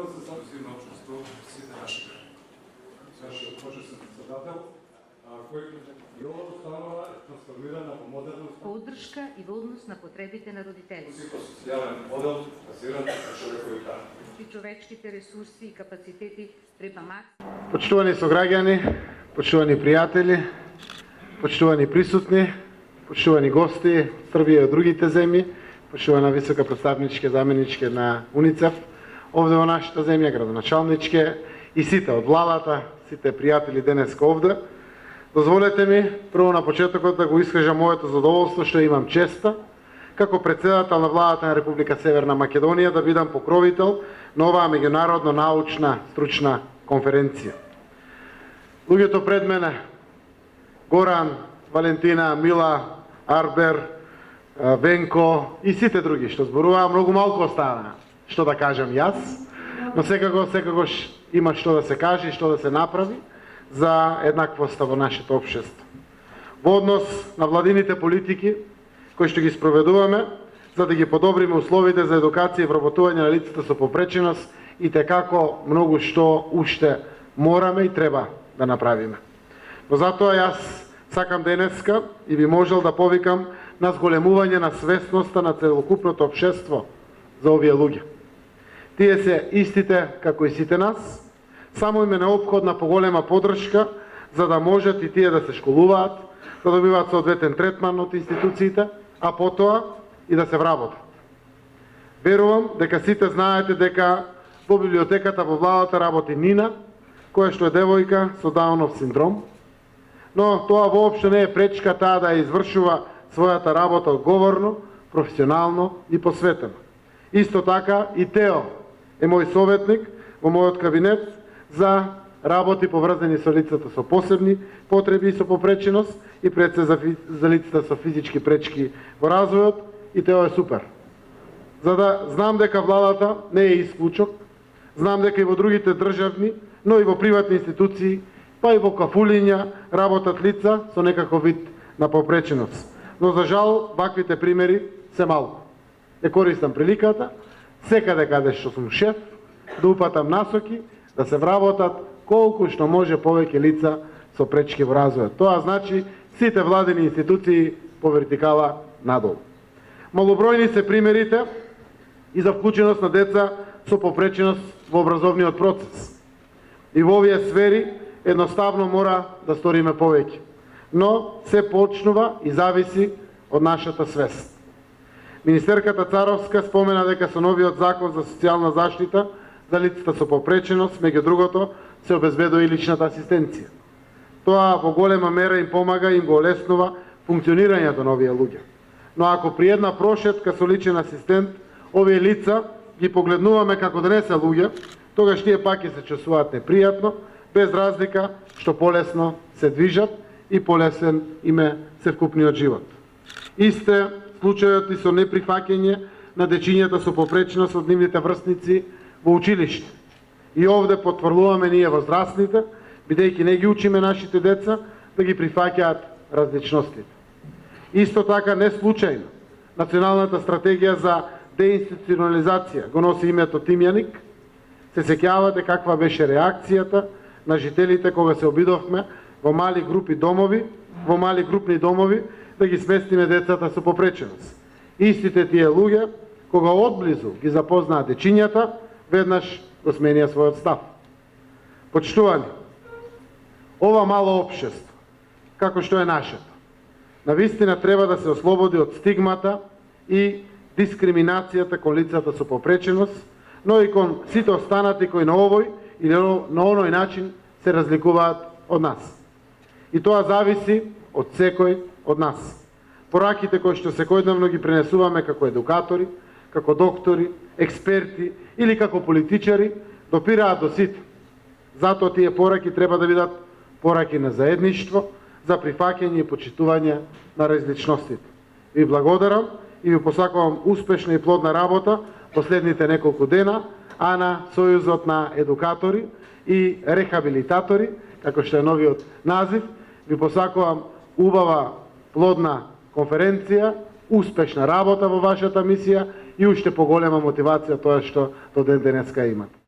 процес на цивилно општество сите наши граѓани. Почесен председател, кој и ова установа е трансформирана во модерна поддршка и во однос на потребите на родителите. Психосоцијален модел базиран на човекови права. И човечките ресурси и капацитети треба максимум. Почитувани сограѓани, почитувани пријатели, почитувани присутни, почитувани гости, Србија и од другите земји, почитувана висока представничке заменичке на УНИЦЕФ, овде во нашата земја, градоначалничке и сите од владата, сите пријатели денеска овде. Дозволете ми прво на почетокот да го искажам моето задоволство што имам честа како председател на владата на Република Северна Македонија да бидам покровител на оваа меѓународно научна стручна конференција. Луѓето пред мене, Горан, Валентина, Мила, Арбер, Венко и сите други што зборуваа, многу малку остана што да кажам јас, но секогаш има што да се каже и што да се направи за еднаквоста во нашето општество. Во однос на владините политики кои што ги спроведуваме, за да ги подобриме условите за едукација и вработување на лицата со попреченост и како многу што уште мораме и треба да направиме. Но затоа јас сакам денеска и би можел да повикам на зголемување на свесноста на целокупното општество за овие луѓе. Тие се истите како и сите нас, само им е неопходна поголема поддршка за да можат и тие да се школуваат, да добиваат соодветен третман од институциите, а потоа и да се вработат. Верувам дека сите знаете дека во библиотеката во владата работи Нина, која што е девојка со Даунов синдром, но тоа воопшто не е пречка таа да ја извршува својата работа одговорно, професионално и посветено. Исто така и Тео е мој советник во мојот кабинет за работи поврзани со лицата со посебни потреби и со попреченост и пред се за лицата со физички пречки во развојот, и Тео е супер. За да знам дека владата не е исклучок, знам дека и во другите државни, но и во приватни институции, па и во кафулиња работат лица со некаков вид на попреченост. Но за жал, ваквите примери се малку. Ја користам приликата, секаде каде што сум шеф, да упатам насоки, да се вработат колку што може повеќе лица со пречки во развојот. Тоа значи сите владени институции по вертикала надолу. Малобројни се примерите и за вклученост на деца со попреченост во образовниот процес. И во овие сфери едноставно мора да сториме повеќе. Но се почнува и зависи од нашата свест. Министерката Царовска спомена дека со новиот закон за социјална заштита за лицата со попреченост, меѓу другото, се обезбедува и личната асистенција. Тоа во голема мера им помага и им го олеснува функционирањето на овие луѓе. Но ако при една прошетка со личен асистент, овие лица ги погледнуваме како да не се луѓе, тогаш тие пак ќе се чувствуваат непријатно, без разлика што полесно се движат и полесен име се вкупниот живот. Исте случајот и со неприфаќање на дечињата со попреченост од нивните врсници во училиште. И овде потврлуваме ние возрастните, бидејќи не ги учиме нашите деца да ги прифаќаат различностите. Исто така не случајно Националната стратегија за деинституционализација го носи името Тимјаник. Се сеќавате каква беше реакцијата на жителите кога се обидовме во мали групи домови, во мали групни домови да ги сместиме децата со попреченост. Истите тие луѓе кога одблизу ги запознаат дечињата, веднаш го сменија својот став. Почитувани, ова мало општество, како што е нашето, навистина треба да се ослободи од стигмата и дискриминацијата кон лицата со попреченост, но и кон сите останати кои на овој или на оној начин се разликуваат од нас. И тоа зависи од секој од нас. Пораките кои што секојдневно ги пренесуваме како едукатори, како доктори, експерти или како политичари, допираат до сите. Затоа тие пораки треба да бидат пораки на заедништво, за прифаќање и почитување на различностите. Ви благодарам и ви посакувам успешна и плодна работа последните неколку дена, а на Сојузот на едукатори и рехабилитатори, како што е новиот назив, ви посакувам убава, плодна конференција, успешна работа во вашата мисија и уште поголема мотивација тоа што до ден денеска имате.